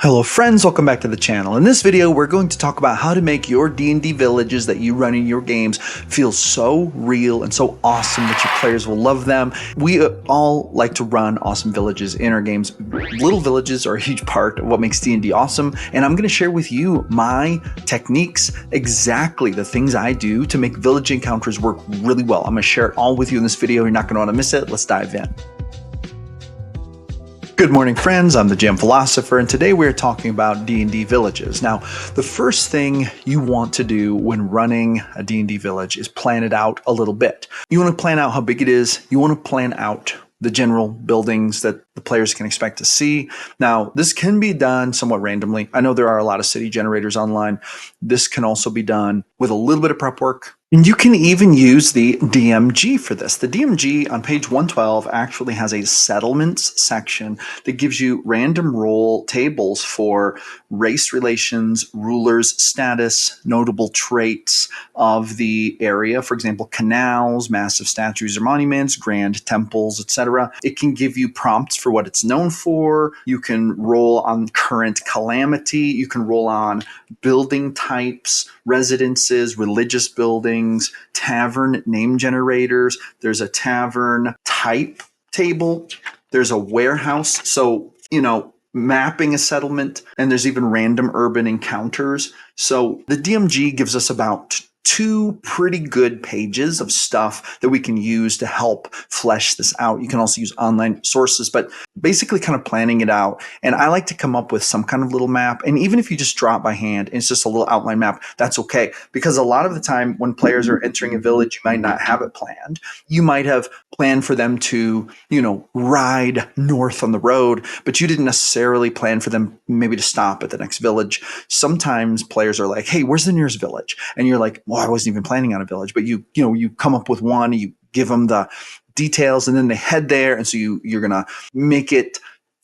Hello friends, welcome back to the channel. In this video, we're going to talk about how to make your D&D villages that you run in your games feel so real and so awesome that your players will love them. We all like to run awesome villages in our games. Little villages are a huge part of what makes D&D awesome, and I'm going to share with you my techniques, exactly the things I do to make village encounters work really well. I'm going to share it all with you in this video. You're not going to want to miss it. Let's dive in. Good morning, friends. I'm the GM Philosopher, and today we're talking about D&D villages. Now, the first thing you want to do when running a D&D village is plan it out a little bit. You want to plan out how big it is. You want to plan out the general buildings that the players can expect to see. Now, this can be done somewhat randomly. I know there are a lot of city generators online. This can also be done with a little bit of prep work. And you can even use the DMG for this. The DMG on page 112 actually has a settlements section that gives you random roll tables for race relations, rulers, status, notable traits of the area. For example, canals, massive statues or monuments, grand temples, etc. It can give you prompts for what it's known for. You can roll on current calamity. You can roll on building types, residences, religious buildings, tavern name generators. There's a tavern type table. There's a warehouse. So, mapping a settlement, and there's even random urban encounters. So the DMG gives us about 2 pretty good pages of stuff that we can use to help flesh this out. You can also use online sources, but basically kind of planning it out. And I like to come up with some kind of little map. And even if you just draw it by hand and it's just a little outline map, that's okay. Because a lot of the time when players are entering a village, you might not have it planned. You might have planned for them to, ride north on the road, but you didn't necessarily plan for them maybe to stop at the next village. Sometimes players are like, hey, where's the nearest village? And you're like, well, I wasn't even planning on a village, but you come up with one, you give them the details, and then they head there. And so you're going to make it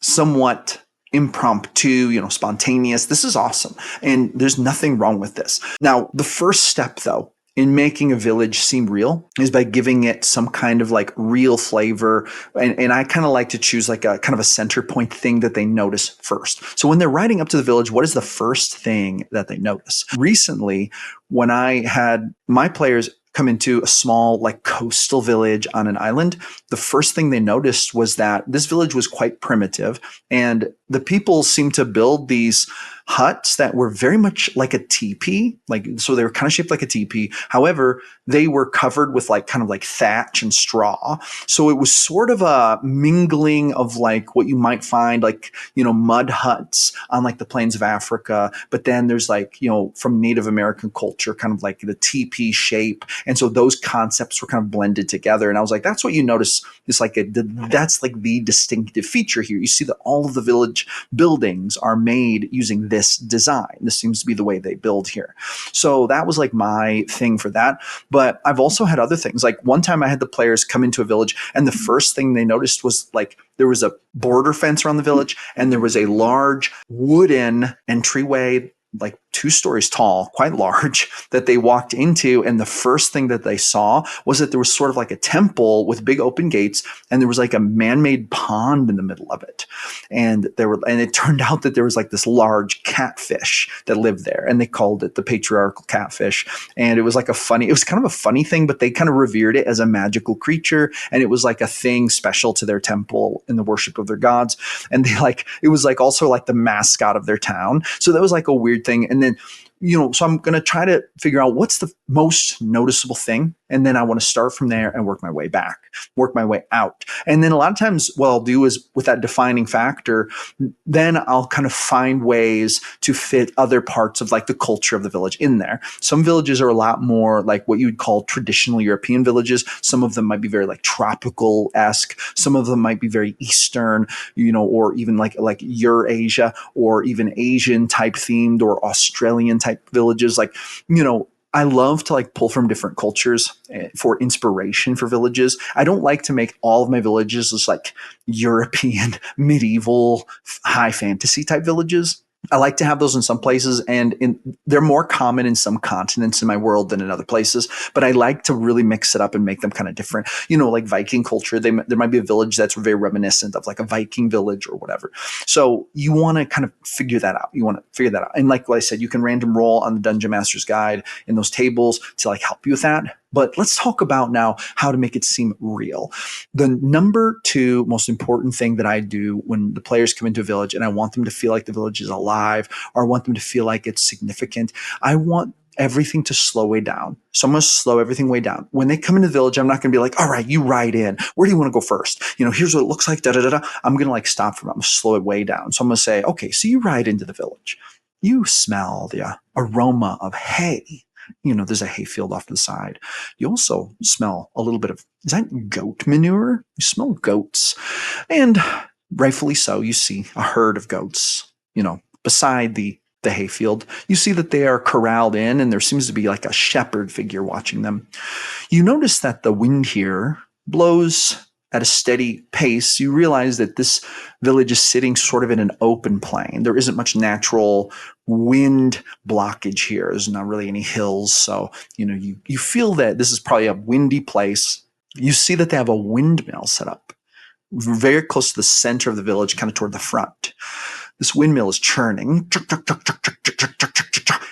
somewhat impromptu, spontaneous. This is awesome. And there's nothing wrong with this. Now, the first step though, in making a village seem real is by giving it some kind of like real flavor. And I kind of like to choose like a kind of a center point thing that they notice first. So when they're riding up to the village, what is the first thing that they notice? Recently, when I had my players come into a small like coastal village on an island, the first thing they noticed was that this village was quite primitive, and the people seemed to build these huts that were very much like a teepee, so they were kind of shaped like a teepee. However, they were covered with like kind of like thatch and straw. So it was sort of a mingling of like what you might find like, mud huts on like the plains of Africa. But then there's like, from Native American culture, kind of like the teepee shape. And so those concepts were kind of blended together. And I was like, that's what you notice. It's like that's like the distinctive feature here. You see that all of the village buildings are made using this design. This seems to be the way they build here. So that was like my thing for that. But I've also had other things. Like one time I had the players come into a village, and the first thing they noticed was like there was a border fence around the village, and there was a large wooden entryway, like 2 stories tall, quite large, that they walked into. And the first thing that they saw was that there was sort of like a temple with big open gates, and there was like a man-made pond in the middle of it. And it turned out that there was like this large catfish that lived there, and they called it the patriarchal catfish. And it was like it was kind of a funny thing, but they kind of revered it as a magical creature, and it was like a thing special to their temple in the worship of their gods. And it was like also like the mascot of their town. So that was like a weird thing. And then, so I'm going to try to figure out what's the most noticeable thing. And then I want to start from there and work my way back, work my way out. And then a lot of times what I'll do is with that defining factor, then I'll kind of find ways to fit other parts of like the culture of the village in there. Some villages are a lot more like what you would call traditional European villages. Some of them might be very like tropical-esque. Some of them might be very Eastern, or even like Eurasia, or even Asian type themed, or Australian type villages. I love to like pull from different cultures for inspiration for villages. I don't like to make all of my villages just like European, medieval, high fantasy type villages. I like to have those in some places, and they're more common in some continents in my world than in other places. But I like to really mix it up and make them kind of different. Like Viking culture, there might be a village that's very reminiscent of like a Viking village or whatever. So you want to kind of figure that out. You want to figure that out. And like what I said, you can random roll on the Dungeon Master's Guide in those tables to like help you with that. But let's talk about now how to make it seem real. The number two most important thing that I do when the players come into a village and I want them to feel like the village is alive, or I want them to feel like it's significant, I want everything to slow way down. So I'm going to slow everything way down. When they come into the village, I'm not going to be like, all right, you ride in. Where do you want to go first? Here's what it looks like. Da, da, da, da. I'm going to like stop for them. I'm going to slow it way down. So I'm going to say, okay, so you ride into the village. You smell the aroma of hay. There's a hayfield off to the side. You also smell a little bit of, is that goat manure? You smell goats. And rightfully so, you see a herd of goats, beside the hayfield. You see that they are corralled in, and there seems to be like a shepherd figure watching them. You notice that the wind here blows at a steady pace. You realize that this village is sitting sort of in an open plain. There isn't much natural wind blockage here. There's not really any hills. So, you feel that this is probably a windy place. You see that they have a windmill set up very close to the center of the village, kind of toward the front. This windmill is churning,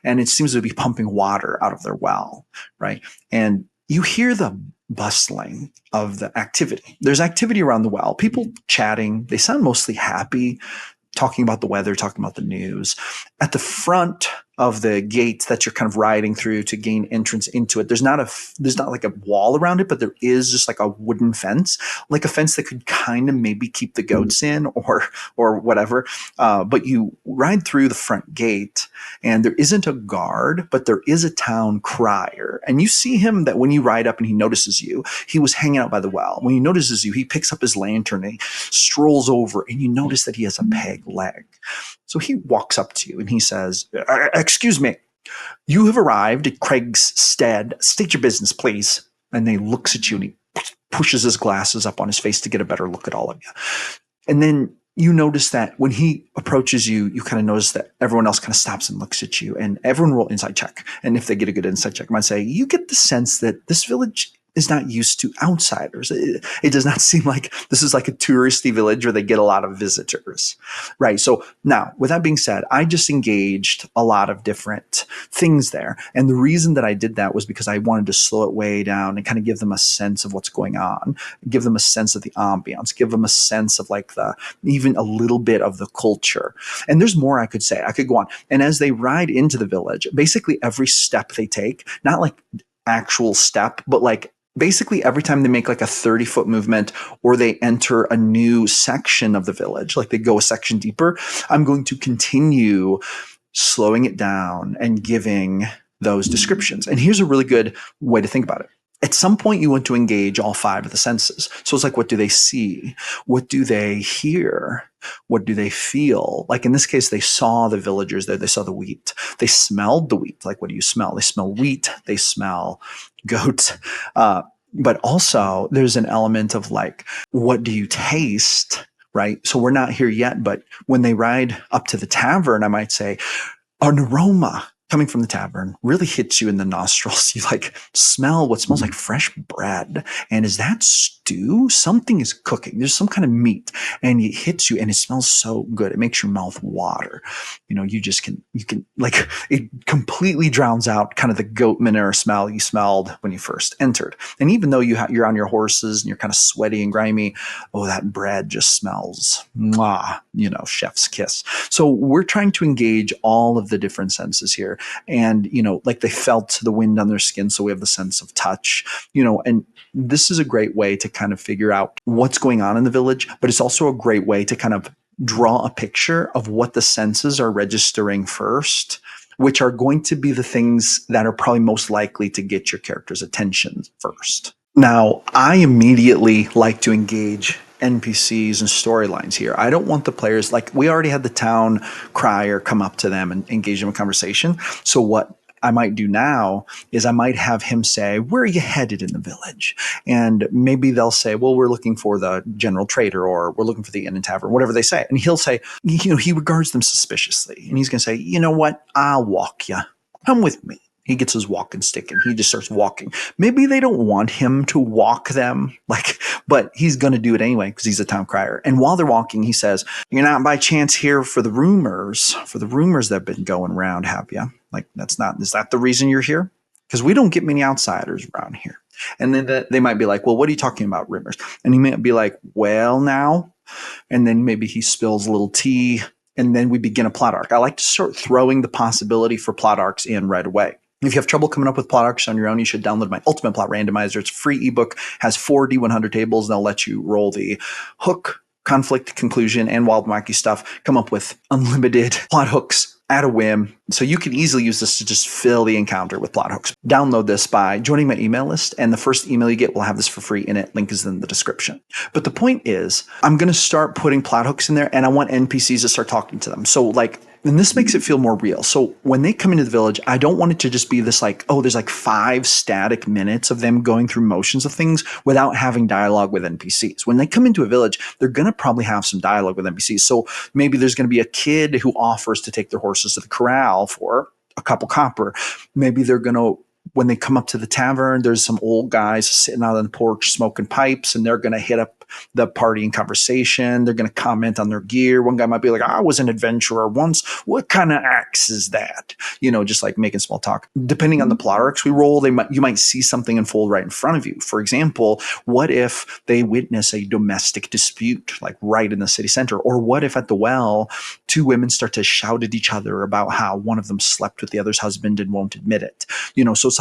and it seems to be pumping water out of their well, right? And you hear the bustling of the activity. There's activity around the well, people chatting. They sound mostly happy, talking about the weather, talking about the news. At the front of the gate that you're kind of riding through to gain entrance into it, there's not like a wall around it, but there is just like a wooden fence, like a fence that could kind of maybe keep the goats in or whatever. But you ride through the front gate, and there isn't a guard, but there is a town crier. And you see him that when you ride up and he notices you, he was hanging out by the well. When he notices you, he picks up his lantern and he strolls over, and you notice that he has a peg leg. So he walks up to you and he says, excuse me, you have arrived at Craig's stead. State your business, please. And then he looks at you and he pushes his glasses up on his face to get a better look at all of you. And then you notice that when he approaches you, you kind of notice that everyone else kind of stops and looks at you, and everyone roll insight check. And if they get a good insight check, I might say, you get the sense that this village is not used to outsiders. It does not seem like this is like a touristy village where they get a lot of visitors, right? So now, with that being said, I just engaged a lot of different things there. And the reason that I did that was because I wanted to slow it way down and kind of give them a sense of what's going on, give them a sense of the ambiance, give them a sense of like even a little bit of the culture. And there's more I could say. I could go on. And as they ride into the village, basically every step they take, not like actual step, but like basically every time they make like a 30-foot movement or they enter a new section of the village, like they go a section deeper, I'm going to continue slowing it down and giving those descriptions. And here's a really good way to think about it. At some point, you want to engage all 5 of the senses. So it's like, what do they see? What do they hear? What do they feel? Like in this case, they saw the villagers there. They saw the wheat. They smelled the wheat. Like, what do you smell? They smell wheat. They smell goat. But also, there's an element of like, what do you taste? Right? So we're not here yet, but when they ride up to the tavern, I might say, an aroma coming from the tavern really hits you in the nostrils. You like smell what smells like fresh bread. And is that stew? Something is cooking. There's some kind of meat, and it hits you and it smells so good. It makes your mouth water. You can like, it completely drowns out kind of the goat manure smell you smelled when you first entered. And even though you're on your horses and you're kind of sweaty and grimy, oh, that bread just smells, mwah, chef's kiss. So we're trying to engage all of the different senses here. And, like they felt the wind on their skin. So we have the sense of touch, and this is a great way to kind of figure out what's going on in the village, but it's also a great way to kind of draw a picture of what the senses are registering first, which are going to be the things that are probably most likely to get your character's attention first. Now, I immediately like to engage NPCs and storylines here. I don't want the players, like we already had the town crier come up to them and engage them in conversation. So what I might do now is I might have him say, where are you headed in the village? And maybe they'll say, well, we're looking for the general trader, or we're looking for the inn and tavern, whatever they say. And he'll say, he regards them suspiciously. And he's going to say, you know what? I'll walk you. Come with me. He gets his walking stick and he just starts walking. Maybe they don't want him to walk them, but he's going to do it anyway because he's a town crier. And while they're walking, he says, "You're not by chance here for the rumors that have been going around, have you? Is that the reason you're here? Because we don't get many outsiders around here." And then they might be like, "Well, what are you talking about, rumors?" And he might be like, "Well, now," and then maybe he spills a little tea, and then we begin a plot arc. I like to start throwing the possibility for plot arcs in right away. If you have trouble coming up with plot arcs on your own, you should download my Ultimate Plot Randomizer. It's a free ebook, has 4 D100 tables, and they'll let you roll the hook, conflict, conclusion, and wild wacky stuff, come up with unlimited plot hooks at a whim. So you can easily use this to just fill the encounter with plot hooks. Download this by joining my email list, and the first email you get will have this for free in it. Link is in the description. But the point is, I'm going to start putting plot hooks in there, and I want NPCs to start talking to them. So and this makes it feel more real. So when they come into the village, I don't want it to just be this there's 5 static minutes of them going through motions of things without having dialogue with NPCs. When they come into a village, they're going to probably have some dialogue with NPCs. So maybe there's going to be a kid who offers to take their horses to the corral for a couple copper. Maybe they're going to, when they come up to the tavern, there's some old guys sitting out on the porch smoking pipes, and they're going to hit up the party in conversation. They're going to comment on their gear. One guy might be like, "I was an adventurer once. What kind of axe is that?" Just making small talk. Depending on the plot arcs we roll, you might see something unfold right in front of you. For example, what if they witness a domestic dispute, right in the city center? Or what if at the well, 2 women start to shout at each other about how one of them slept with the other's husband and won't admit it? So it's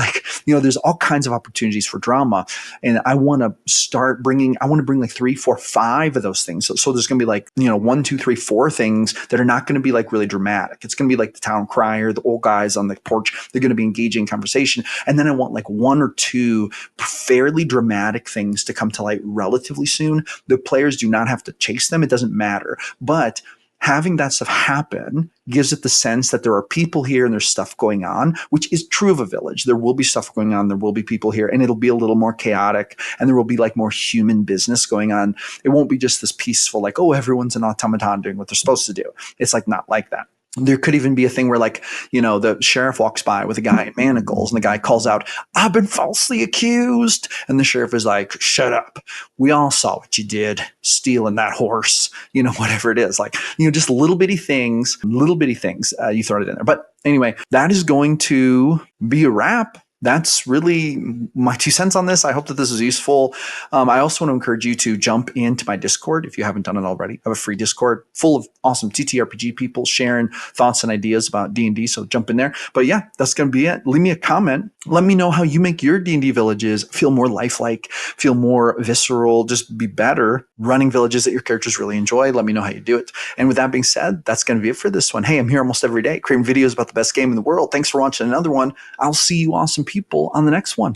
there's all kinds of opportunities for drama. And I want to bring 3, 4, 5 of those things. So there's going to be 1, 2, 3, 4 things that are not going to be really dramatic. It's going to be the town crier, the old guys on the porch. They're going to be engaging in conversation. And then I want 1 or 2 fairly dramatic things to come to light relatively soon. The players do not have to chase them. It doesn't matter. But having that stuff happen gives it the sense that there are people here and there's stuff going on, which is true of a village. There will be stuff going on. There will be people here, and it'll be a little more chaotic, and there will be more human business going on. It won't be just this peaceful, oh, everyone's an automaton doing what they're supposed to do. It's not like that. There could even be a thing where the sheriff walks by with a guy in manacles, and the guy calls out, "I've been falsely accused." And the sheriff is like, "Shut up. We all saw what you did, stealing that horse," whatever it is. Just little bitty things, you throw it in there. But anyway, that is going to be a wrap. That's really my 2 cents on this. I hope that this is useful. I also want to encourage you to jump into my Discord if you haven't done it already. I have a free Discord full of awesome TTRPG people sharing thoughts and ideas about D&D, so jump in there. But yeah, that's going to be it. Leave me a comment. Let me know how you make your D&D villages feel more lifelike, feel more visceral, just be better running villages that your characters really enjoy. Let me know how you do it. And with that being said, that's going to be it for this one. Hey, I'm here almost every day creating videos about the best game in the world. Thanks for watching another one. I'll see you awesome people on the next one.